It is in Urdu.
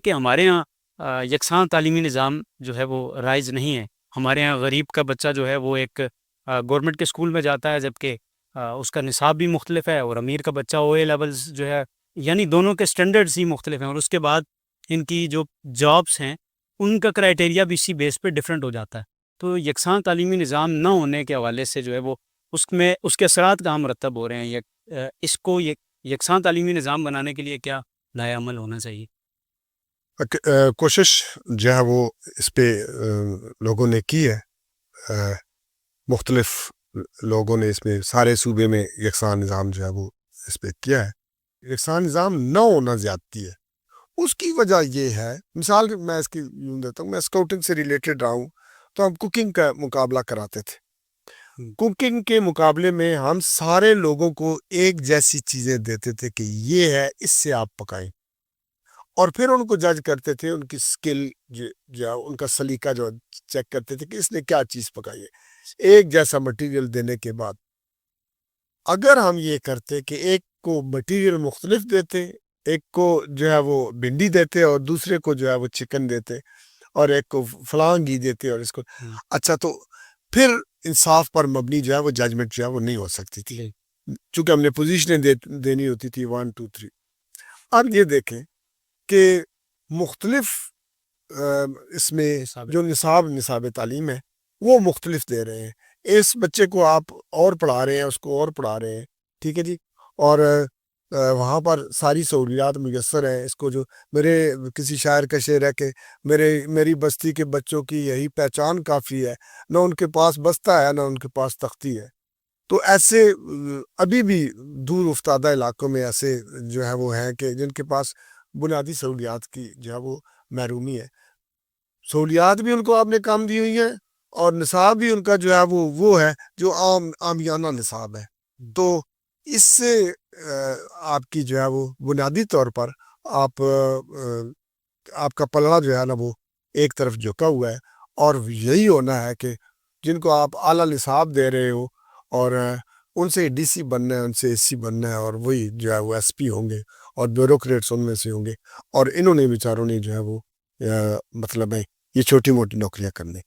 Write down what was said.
کہ ہمارے یہاں یکساں تعلیمی نظام جو ہے وہ رائج نہیں ہے. ہمارے یہاں غریب کا بچہ جو ہے وہ ایک گورنمنٹ کے اسکول میں جاتا ہے، جبکہ اس کا نصاب بھی مختلف ہے، اور امیر کا بچہ او اے لیولز جو ہے، یعنی دونوں کے سٹینڈرڈز ہی مختلف ہیں، اور اس کے بعد ان کی جو جابس ہیں ان کا کرائٹیریا بھی اسی بیس پہ ڈفرینٹ ہو جاتا ہے. تو یکساں تعلیمی نظام نہ ہونے کے حوالے سے جو ہے وہ اس کے اثرات کہاں مرتب ہو رہے ہیں. اس کو یکساں تعلیمی نظام بنانے کے لیے کیا لائحہ عمل ہونا چاہیے؟ کوشش جو ہے وہ اس پہ لوگوں نے کی ہے. مختلف لوگوں نے اس میں سارے صوبے میں یکساں نظام جو ہے وہ اس پہ کیا ہے. یکساں نظام نہ ہونا زیادتی ہے. اس کی وجہ یہ ہے، مثال میں اس کی یوں دیتا ہوں، میں اسکاؤٹنگ سے ریلیٹڈ رہا ہوں، تو ہم کوکنگ کا مقابلہ کراتے تھے. کوکنگ کے مقابلے میں ہم سارے لوگوں کو ایک جیسی چیزیں دیتے تھے کہ یہ ہے، اس سے آپ پکائیں، اور پھر ان کو جج کرتے تھے، ان کی سکل جو ان کا سلیقہ جو چیک کرتے تھے کہ اس نے کیا چیز پکائی ہے. ایک جیسا مٹیریل دینے کے بعد اگر ہم یہ کرتے کہ ایک کو مٹیریل مختلف دیتے، ایک کو جو ہے وہ بھنڈی دیتے اور دوسرے کو جو ہے وہ چکن دیتے، اور ایک کو فلاں گھی دیتے اور اس کو اچھا، تو پھر انصاف پر مبنی جو ہے وہ ججمنٹ جو ہے وہ نہیں ہو سکتی تھی، چونکہ ہم نے پوزیشنیں دینی ہوتی تھی 1 2 3. اب یہ دیکھیں کہ مختلف اس میں جو نصاب تعلیم ہے وہ مختلف دے رہے ہیں. اس بچے کو آپ اور پڑھا رہے ہیں، اس کو اور پڑھا رہے ہیں، ٹھیک ہے جی، اور وہاں پر ساری سہولیات میسر ہیں. اس کو جو میرے کسی شاعر کا شعر ہے کہ میری بستی کے بچوں کی یہی پہچان کافی ہے، نہ ان کے پاس بستہ ہے نہ ان کے پاس تختی ہے. تو ایسے ابھی بھی دور افتادہ علاقوں میں ایسے جو ہے وہ ہیں کہ جن کے پاس بنیادی سہولیات کی جو ہے وہ محرومی ہے. سہولیات بھی ان کو آپ نے کام دی ہوئی ہیں، اور نصاب بھی ان کا جو ہے وہ ہے جو عامیانہ نصاب ہے. تو اس سے آپ کی جو ہے وہ بنیادی طور پر آپ کا پلڑا جو ہے نا وہ ایک طرف جھکا ہوا ہے. اور یہی ہونا ہے کہ جن کو آپ اعلیٰ نصاب دے رہے ہو، اور ان سے ڈی سی بننا ہے، ان سے ایس سی بننا ہے، اور وہی جو ہے وہ ایس پی ہوں گے، اور بیوروکریٹس ان میں سے ہوں گے، اور انہوں نے بیچاروں نے جو ہے وہ مطلب ہے یہ چھوٹی موٹی نوکریاں کرنے.